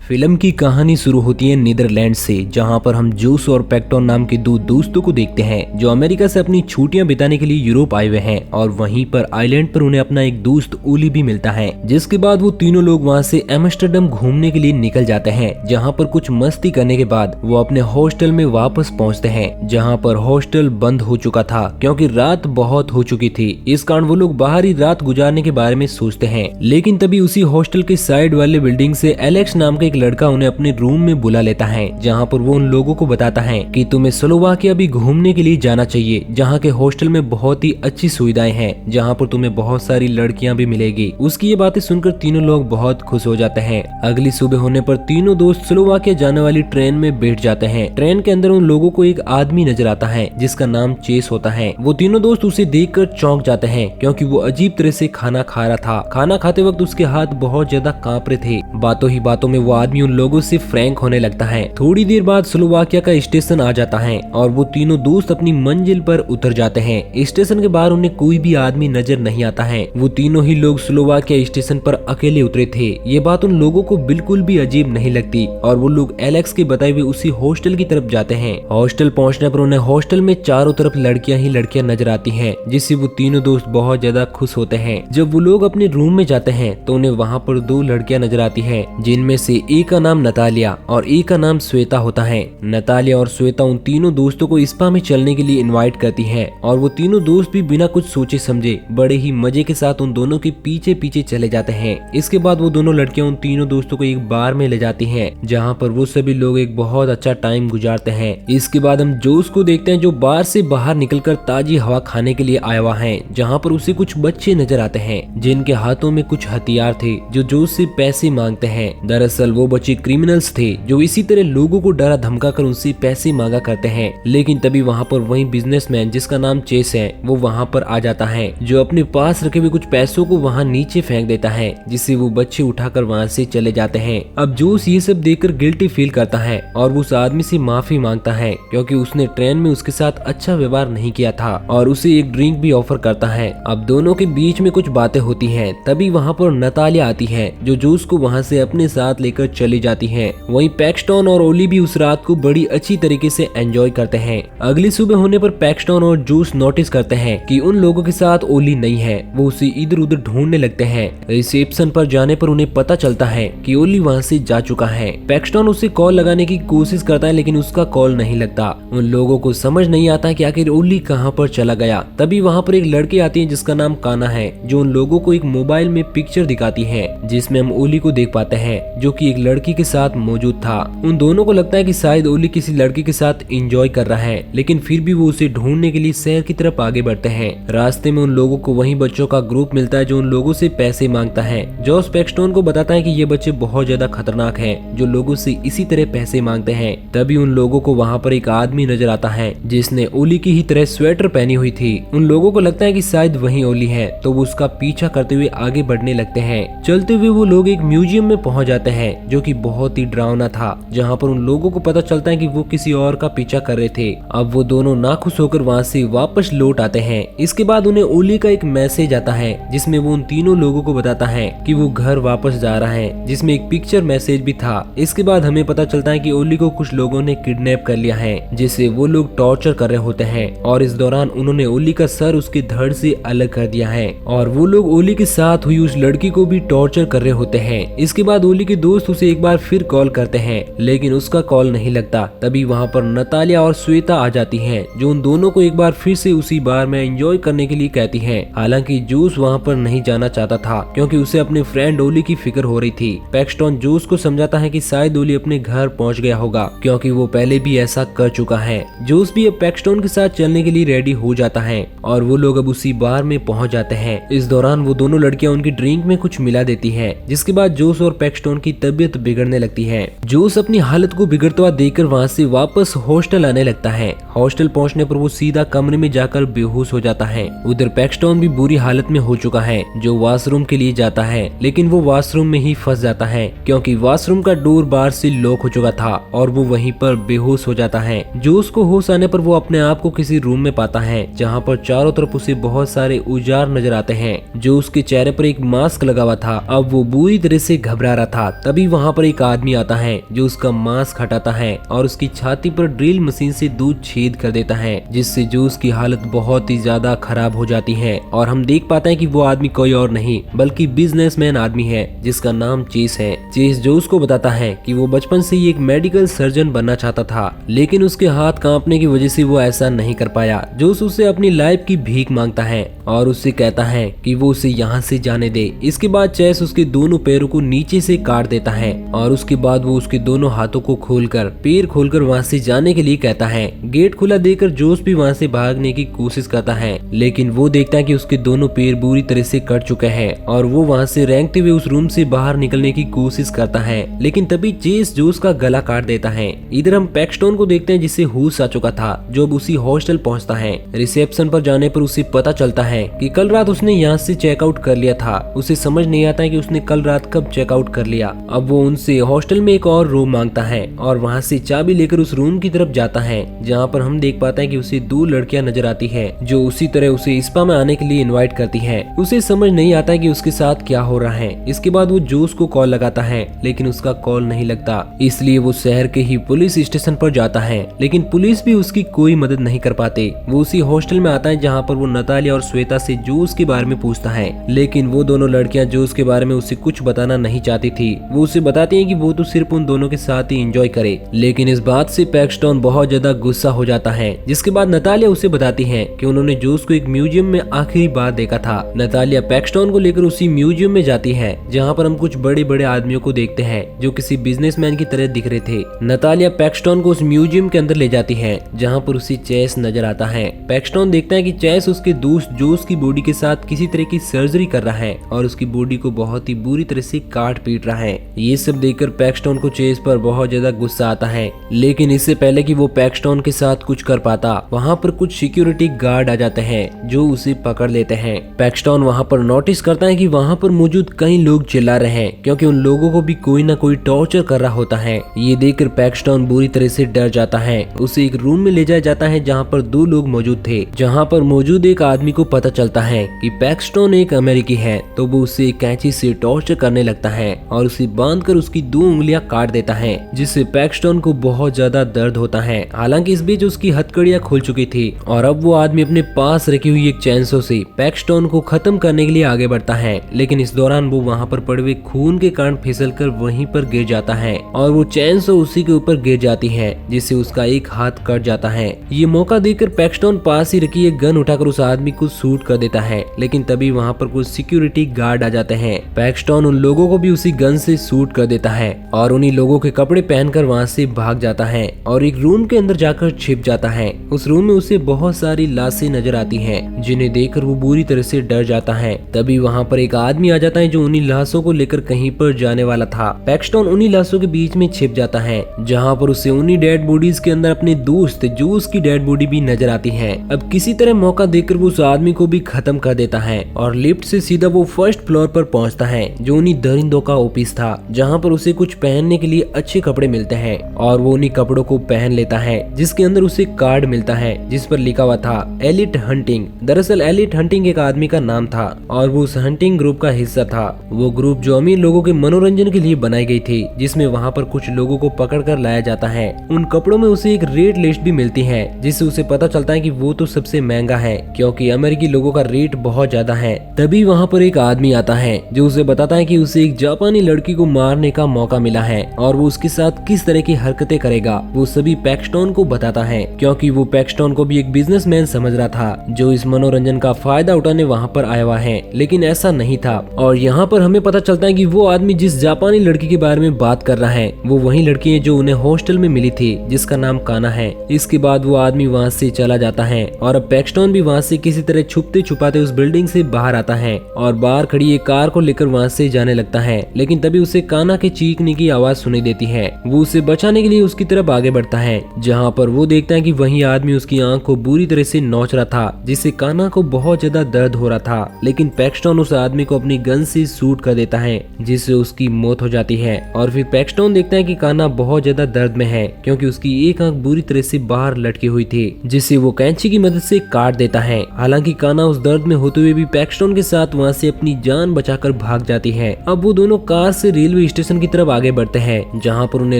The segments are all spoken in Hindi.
फिल्म की कहानी शुरू होती है नीदरलैंड से, जहां पर हम जूस और पैक्टोन नाम के दो दोस्तों को देखते हैं जो अमेरिका से अपनी छुट्टियां बिताने के लिए यूरोप आए हुए हैं। और वहीं पर आइलैंड पर उन्हें अपना एक दोस्त ओली भी मिलता है, जिसके बाद वो तीनों लोग वहां से एम्स्टर्डम घूमने के लिए निकल जाते हैं, जहां पर कुछ मस्ती करने के बाद वो अपने हॉस्टल में वापस पहुंचते हैं, जहां पर हॉस्टल बंद हो चुका था क्योंकि रात बहुत हो चुकी थी। इस कारण वो लोग बाहर ही रात गुजारने के बारे में सोचते हैं। लेकिन तभी उसी हॉस्टल के साइड वाले बिल्डिंग से एलेक्स नाम का एक लड़का उन्हें अपने रूम में बुला लेता है, जहां पर वो उन लोगों को बताता है कि तुम्हें स्लोवाकिया भी घूमने के लिए जाना चाहिए, जहां के हॉस्टल में बहुत ही अच्छी सुविधाएं हैं, जहां पर तुम्हें बहुत सारी लड़कियां भी मिलेगी। उसकी ये बातें सुनकर तीनों लोग बहुत खुश हो जाते हैं। अगली सुबह होने पर तीनों दोस्त स्लोवाकिया जाने वाली ट्रेन में बैठ जाते हैं। ट्रेन के अंदर उन लोगों को एक आदमी नजर आता है जिसका नाम चेस होता है। वो तीनों दोस्त उसे देखकर चौंक जाते हैं क्योंकि वो अजीब तरह से खाना खा रहा था। खाना खाते वक्त उसके हाथ बहुत ज्यादा कांप रहे थे। बातों ही बातों में वो आदमी उन लोगों से फ्रैंक होने लगता है। थोड़ी देर बाद स्लोवाकिया का स्टेशन आ जाता है और वो तीनों दोस्त अपनी मंजिल पर उतर जाते हैं। स्टेशन के बाहर उन्हें कोई भी आदमी नजर नहीं आता है। वो तीनों ही लोग स्लोवाकिया स्टेशन पर अकेले उतरे थे। ये बात उन लोगों को बिल्कुल भी अजीब नहीं लगती और वो लोग एलेक्स के बताए हुए उसी हॉस्टल की तरफ जाते हैं। हॉस्टल पहुंचने पर उन्हें हॉस्टल में चारों तरफ लड़कियां ही लड़कियां नजर आती हैं, जिससे वो तीनों दोस्त बहुत ज्यादा खुश होते हैं। जब वो लोग अपने रूम में जाते हैं तो उन्हें वहाँ पर दो लड़कियां नजर आती हैं, जिनमें से एक का नाम नतालिया और एक का नाम श्वेता होता है। नतालिया और श्वेता उन तीनों दोस्तों को स्पा में चलने के लिए इनवाइट करती हैं और वो तीनों दोस्त भी बिना कुछ सोचे समझे बड़े ही मजे के साथ उन दोनों के पीछे पीछे चले जाते हैं। इसके बाद वो दोनों लड़कियां उन तीनों दोस्तों को एक बार में ले जाती हैं, जहाँ पर वो सभी लोग एक बहुत अच्छा टाइम गुजारते हैं। इसके बाद हम जोस को देखते हैं जो बार से बाहर निकलकर ताजी हवा खाने के लिए आया हुआ है, जहाँ पर उसे कुछ बच्चे नजर आते हैं जिनके हाथों में कुछ हथियार थे जो जोस से पैसे मांगते हैं। दरअसल वो बच्चे क्रिमिनल्स थे जो इसी तरह लोगों को डरा धमका कर उनसे पैसे मांगा करते हैं। लेकिन तभी वहाँ पर वही बिजनेसमैन जिसका नाम चेस है वो वहाँ पर आ जाता है, जो अपने पास रखे हुए कुछ पैसों को वहाँ नीचे फेंक देता है, जिससे वो बच्चे उठाकर वहाँ से चले जाते हैं। अब जोस ये सब देखकर गिल्टी फील करता है और वो उस आदमी से माफी मांगता है क्योंकि उसने ट्रेन में उसके साथ अच्छा व्यवहार नहीं किया था और उसे एक ड्रिंक भी ऑफर करता है। अब दोनों के बीच में कुछ बातें होती हैं। तभी वहाँ पर नतालिया आती है जो जोस को वहाँ से अपने साथ लेकर चली जाती है। वहीं पैक्सटन और ओली भी उस रात को बड़ी अच्छी तरीके से एंजॉय करते हैं। अगली सुबह होने पर पैक्सटन और जोस नोटिस करते हैं कि उन लोगों के साथ ओली नहीं है। वो उसे इधर उधर ढूंढने लगते हैं। रिसेप्शन पर जाने पर उन्हें पता चलता है कि ओली वहाँ से जा चुका है। पैक्सटन उसे कॉल लगाने की कोशिश करता है लेकिन उसका कॉल नहीं लगता। उन लोगों को समझ नहीं आता कि आखिर ओली कहाँ पर चला गया। तभी वहाँ पर एक लड़की आती है जिसका नाम काना है, जो उन लोगों को एक मोबाइल में पिक्चर दिखाती है जिसमें हम ओली को देख पाते हैं जो कि एक लड़की के साथ मौजूद था। उन दोनों को लगता है कि शायद ओली किसी लड़की के साथ एंजॉय कर रहा है, लेकिन फिर भी वो उसे ढूंढने के लिए शहर की तरफ आगे बढ़ते हैं। रास्ते में उन लोगों को वही बच्चों का ग्रुप मिलता है जो उन लोगों से पैसे मांगता है। जॉस पैक्सटन को बताता है कि ये बच्चे बहुत ज्यादा खतरनाक हैं जो लोगों से इसी तरह पैसे मांगते हैं। तभी उन लोगों को वहाँ पर एक आदमी नजर आता है जिसने ओली की ही तरह स्वेटर पहनी हुई थी। उन लोगों को लगता है कि शायद वही ओली है, तो वो उसका पीछा करते हुए आगे बढ़ने लगते हैं। चलते हुए वो लोग एक म्यूजियम में पहुंच जाते हैं जो कि बहुत ही डरावना था, जहां पर उन लोगों को पता चलता है कि वो किसी और का पीछा कर रहे थे। अब वो दोनों नाखुश होकर वहां से वापस लौट आते हैं। इसके बाद उन्हें ओली का एक मैसेज आता है जिसमें वो उन तीनों लोगों को बताता है कि वो घर वापस जा रहा है, जिसमें एक पिक्चर मैसेज भी था। इसके बाद हमें पता चलता है कि ओली को कुछ लोगों ने किडनैप कर लिया है, जिसे वो लोग टॉर्चर कर रहे होते हैं और इस दौरान उन्होंने ओली का सर उसके धड़ से अलग कर दिया है और वो लोग ओली के साथ हुई उस लड़की को भी टॉर्चर कर रहे होते हैं। इसके बाद ओली के दोस्त उसे एक बार फिर कॉल करते हैं लेकिन उसका कॉल नहीं लगता। तभी वहाँ पर नतालिया और श्वेता आ जाती हैं जो उन दोनों को एक बार फिर से उसी बार में एंजॉय करने के लिए कहती हैं। हालांकि जोस वहाँ पर नहीं जाना चाहता था क्योंकि उसे अपने फ्रेंड ओली की फिक्र हो रही थी। पैक्सटन जोस को समझाता है कि शायद ओली अपने घर पहुँच गया होगा क्योंकि वो पहले भी ऐसा कर चुका है। जोस भी अब पैक्सटन के साथ चलने के लिए रेडी हो जाता है और वो लोग अब उसी बार में पहुँच जाते हैं। इस दौरान वो दोनों लड़कियां उनकी ड्रिंक में कुछ मिला देती हैं, जिसके बाद जोस और पैक्सटन की तबीयत बिगड़ने लगती है। जोस अपनी हालत को बिगड़ता हुआ देखकर वहाँ से वापस हॉस्टल आने लगता है। हॉस्टल पहुँचने पर वो सीधा कमरे में जाकर बेहोश हो जाता है। उधर पैक्सटन भी बुरी हालत में हो चुका है, जो वॉशरूम के लिए जाता है लेकिन वो वॉशरूम में ही फंस जाता है क्योंकि वॉशरूम का डोर बाहर से लॉक हो चुका था और वो वहीं पर बेहोश हो जाता है। जोस को होश आने पर वो अपने आप को किसी रूम में पाता है जहाँ पर चारों तरफ उसे बहुत सारे औजार नजर आते हैं। जो उसके चेहरे पर एक मास्क लगा हुआ था, अब वो बुरी तरह से घबरा रहा था। तभी वहाँ पर एक आदमी आता है जो उसका मास्क हटाता है और उसकी छाती पर ड्रिल मशीन से दूध छेद कर देता है, जिससे जूस की हालत बहुत ही ज्यादा खराब हो जाती है। और हम देख पाते हैं कि वो आदमी कोई और नहीं बल्कि बिजनेसमैन आदमी है जिसका नाम चेस है। चेस जूस को बताता है कि वो बचपन से ही एक मेडिकल सर्जन बनना चाहता था, लेकिन उसके हाथ कांपने की वजह से वो ऐसा नहीं कर पाया। जूस उससे अपनी लाइफ की भीख मांगता है और उससे कहता है कि वो उसे यहाँ से जाने दे। इसके बाद चेस उसके दोनों पैरों को नीचे से काट देता है और उसके बाद वो उसके दोनों हाथों को खोलकर पैर खोलकर वहाँ से जाने के लिए कहता है। गेट खुला देकर जोस भी वहाँ से भागने की कोशिश करता है, लेकिन वो देखता है कि उसके दोनों पैर बुरी तरह से कट चुके हैं और वो वहाँ से रेंगते हुए उस रूम से बाहर निकलने की कोशिश करता है, लेकिन तभी चेस जोस का गला काट देता है। इधर हम पैक्सटोन को देखते हैं जिससे होश आ चुका था, जो अब उसी हॉस्टल पहुँचता है। रिसेप्शन पर जाने पर उसे पता चलता है कि कल रात उसने यहाँ से चेकआउट कर लिया था। उसे समझ नहीं आता है कि उसने कल रात कब चेकआउट कर लिया। अब वो उनसे हॉस्टल में एक और रूम मांगता है और वहाँ से चाबी लेकर उस रूम की तरफ जाता है, जहाँ पर हम देख पाते हैं कि उसे दो लड़कियां नजर आती है जो उसी तरह उसे स्पा में आने के लिए इनवाइट करती है। उसे समझ नहीं आता है कि उसके साथ क्या हो रहा है। इसके बाद वो जोस को कॉल लगाता है, लेकिन उसका कॉल नहीं लगता, इसलिए वो शहर के ही पुलिस स्टेशन पर जाता है, लेकिन पुलिस भी उसकी कोई मदद नहीं कर पाते। वो उसी हॉस्टल में आता है जहाँ पर वो नतालिया और श्वेता से जोस के बारे में पूछता है, लेकिन वो दोनों लड़कियां जोस के बारे में उसे कुछ बताना नहीं चाहती थी। वो उसे बताती है कि वो तो सिर्फ उन दोनों के साथ ही एंजॉय करे, लेकिन इस बात से पैक्सटोन बहुत ज्यादा गुस्सा हो जाता है। जिसके बाद नतालिया उसे बताती है कि उन्होंने जोस को एक म्यूजियम में आखिरी बार देखा था। नतालिया पैक्सटोन को लेकर उसी म्यूजियम में जाती है, जहाँ पर हम कुछ बड़े बड़े आदमियों को देखते हैं जो किसी बिजनेसमैन की तरह दिख रहे थे। नतालिया पैक्सटोन को उस म्यूजियम के अंदर ले जाती है, जहाँ पर उसी चेस नजर आता है। पैक्सटोन देखता है कि चेस उसके दोस्त जोस की बॉडी के साथ किसी तरह की सर्जरी कर रहा है और उसकी बॉडी को बहुत ही बुरी तरह से काट पीट रहा है। ये सब देखकर पैक्सटोन को चेस पर बहुत ज्यादा गुस्सा आता है, लेकिन इससे पहले कि वो पैक्सटोन के साथ कुछ कर पाता, वहाँ पर कुछ सिक्योरिटी गार्ड आ जाते हैं जो उसे पकड़ लेते हैं। पैक्सटोन वहाँ पर नोटिस करता है कि वहाँ पर मौजूद कई लोग चिल्ला रहे हैं, क्योंकि उन लोगों को भी कोई ना कोई टॉर्चर कर रहा होता है। ये देखकर पैक्सटोन बुरी तरह से डर जाता है। उसे एक रूम में ले जाया जाता है जहाँ पर दो लोग मौजूद थे। जहाँ पर मौजूद एक आदमी को पता चलता है कि पैक्सटोन एक अमेरिकी है, तो वो उसे कैंची से टॉर्चर करने लगता है और उसे बांधकर उसकी 2 उंगलियां काट देता है, जिससे पैक्सटोन को बहुत ज्यादा दर्द होता है। हालांकि इस बीच उसकी हथकड़ियां खुल चुकी थी और अब वो आदमी अपने पास रखी हुई एक चैनसो से पैक्सटोन को खत्म करने के लिए आगे बढ़ता है, लेकिन इस दौरान वो वहाँ पर पड़े हुए खून के कारण फिसलकर वहीं पर गिर जाता है और वो चैनसो उसी के ऊपर गिर जाती है, जिससे उसका एक हाथ कट जाता है। ये मौका देखकर पैक्सटोन पास ही रखी एक गन उठाकर उस आदमी को शूट कर देता है, लेकिन तभी वहाँ पर कुछ सिक्योरिटी गार्ड आ जाते हैं। पैक्सटोन उन लोगों को भी उसी गन से शूट कर देता है और उन्हीं लोगों के कपड़े पहनकर वहाँ से भाग जाता है और एक रूम के अंदर जाकर छिप जाता है। उस रूम में उसे बहुत सारी लाशें नजर आती हैं, जिन्हें देखकर वो बुरी तरह से डर जाता है। तभी वहाँ पर एक आदमी आ जाता है जो उन्हीं लाशों को लेकर कहीं पर जाने वाला था। पैक्सटोन उन्हीं लाशों के बीच में छिप जाता है, जहाँ पर उसे उन्हीं डेड बॉडीज के अंदर अपने दोस्त जोस की डेड बॉडी भी नजर आती है। अब किसी तरह मौका देखकर वो उस आदमी को भी खत्म कर देता है और लिफ्ट से सीधा वो फर्स्ट फ्लोर पर पहुंचता है, जो उन्हीं दरिंदों का ऑफिस था, जहां पर उसे कुछ पहनने के लिए अच्छे कपड़े मिलते हैं और वो उन्हीं कपड़ों को पहन लेता है, जिसके अंदर उसे कार्ड मिलता है जिस पर लिखा हुआ था एलिट हंटिंग। दरअसल एलिट हंटिंग एक आदमी का नाम था और वो उस हंटिंग ग्रुप का हिस्सा था। वो ग्रुप जो अमीर लोगों के मनोरंजन के लिए बनाई गई थी, जिसमें वहाँ पर कुछ लोगों को पकड़ कर लाया जाता है। उन कपड़ों में उसे एक रेट लिस्ट भी मिलती है, जिससे उसे पता चलता है कि वो तो सबसे महंगा है, क्योंकि अमेरिकी लोगों का रेट बहुत ज्यादा है। तभी वहाँ पर एक आदमी आता है जो उसे बताता है कि उसे एक जापानी लड़की को मारने का मौका मिला है और वो उसके साथ किस तरह की हरकतें करेगा वो सभी पैक्सटोन को बताता है, क्योंकि वो पैक्सटोन को भी एक बिजनेसमैन समझ रहा था जो इस मनोरंजन का फायदा उठाने वहाँ पर आया हुआ है, लेकिन ऐसा नहीं था। और यहाँ पर हमें पता चलता है कि वो आदमी जिस जापानी लड़की के बारे में बात कर रहा है वो वही लड़की है जो उन्हें हॉस्टल में मिली थी, जिसका नाम काना है। इसके बाद वो आदमी वहाँ से चला जाता है और अब पैक्सटोन भी वहाँ से किसी तरह छुपते छुपाते उस बिल्डिंग से बाहर आता है और बाहर खड़ी एक कार को लेकर वहाँ से जाने लगता है, लेकिन तभी उसे काना के चीखने की आवाज सुनाई देती है। वो उसे बचाने के लिए उसकी तरफ आगे बढ़ता है, जहाँ पर वो देखता है कि वही आदमी उसकी आंख को बुरी तरह से नोच रहा था, जिससे काना को बहुत ज्यादा दर्द हो रहा था। लेकिन पैक्सटोन उस आदमी को अपनी गन से शूट कर देता है, जिससे उसकी मौत हो जाती है। और फिर पैक्सटोन देखता है कि काना बहुत ज्यादा दर्द में है, क्योंकि उसकी एक आंख बुरी तरह से बाहर लटकी हुई थी, जिसे वो कैंची की मदद से काट देता है। हालांकि काना उस दर्द में होते हुए भी पैक्सटोन के साथ वहाँ से अपनी जान बचाकर भाग जाती है। अब वो दोनों कार से रेलवे रेलवे स्टेशन की तरफ आगे बढ़ते हैं, जहाँ पर उन्हें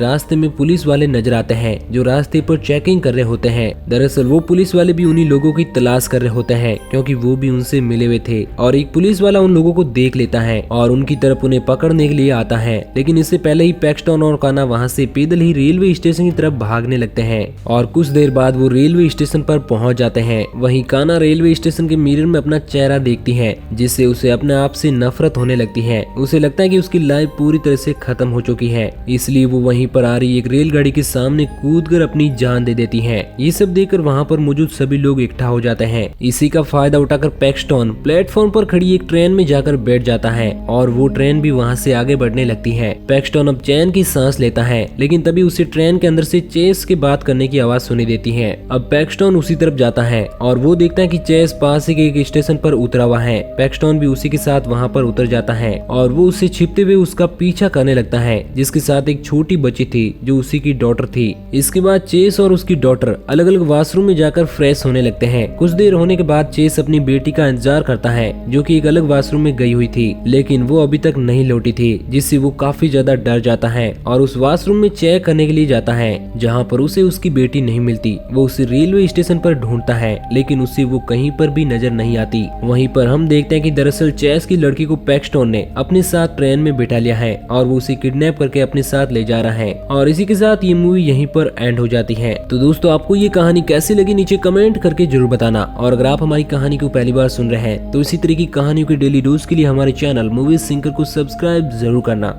रास्ते में पुलिस वाले नजर आते हैं जो रास्ते पर चेकिंग कर रहे होते हैं। दरअसल वो पुलिस वाले भी उन्हीं लोगों की तलाश कर रहे होते हैं क्योंकि वो भी उनसे मिले हुए थे, और एक पुलिस वाला उन लोगों को देख लेता है और उनकी तरफ उन्हें पकड़ने के लिए आता है। लेकिन इससे पहले ही पैक्सटन और काना वहाँ से पैदल ही रेलवे स्टेशन की तरफ भागने लगते हैं और कुछ देर बाद वो रेलवे स्टेशन पर पहुंच जाते हैं। वहीं काना रेलवे स्टेशन के मिरर में अपना चेहरा देखती है, जिससे उसे अपने आप से नफरत होने लगती है। उसे लगता है कि उसकी लाइफ पूरी तरह से खत्म हो चुकी है, इसलिए वो वहीं पर आ रही एक रेलगाड़ी के सामने कूदकर अपनी जान दे देती है। ये सब देखकर वहाँ पर मौजूद सभी लोग इकट्ठा हो जाते हैं। इसी का फायदा उठाकर पैक्सटन प्लेटफॉर्म पर खड़ी एक ट्रेन में जाकर बैठ जाता है और वो ट्रेन भी वहाँ से आगे बढ़ने लगती है। पैक्सटन अब चैन की सांस लेता है, लेकिन तभी उसे ट्रेन के अंदर से चेस के बात करने की आवाज सुनी देती है। अब पैक्सटन उसी तरफ जाता है और वो देखता है कि चेस पास ही के एक स्टेशन पर उतरा हुआ है। पैक्सटन भी उसी के साथ वहाँ पर उतर जाता है और वो उससे छिपते हुए उसका पीछा करने लगता है, जिसके साथ एक छोटी बच्ची थी जो उसी की डॉटर थी। इसके बाद चेस और उसकी डॉटर अलग अलग वॉशरूम में जाकर फ्रेश होने लगते हैं। कुछ देर होने के बाद चेस अपनी बेटी का इंतजार करता है जो कि एक अलग वॉशरूम में गई हुई थी, लेकिन वो अभी तक नहीं लौटी थी, जिससे वो काफी ज्यादा डर जाता है और उस वॉशरूम में चेक करने के लिए जाता है, जहाँ पर उसे उसकी बेटी नहीं मिलती। वो उसे रेलवे स्टेशन पर ढूंढता है, लेकिन उसे वो कहीं पर भी नजर नहीं आती। वहीं पर हम देखते हैं कि दरअसल चेस की लड़की को पैक्सटन ने अपने साथ ट्रेन में बिठा लिया है और वो उसे किडनैप करके अपने साथ ले जा रहा है। और इसी के साथ ये मूवी यहीं पर एंड हो जाती है। तो दोस्तों, आपको ये कहानी कैसी लगी नीचे कमेंट करके जरूर बताना, और अगर आप हमारी कहानी को पहली बार सुन रहे हैं तो इसी तरह की कहानियों के डेली डोज के लिए हमारे चैनल मूवी सिंकर को सब्सक्राइब जरूर करना।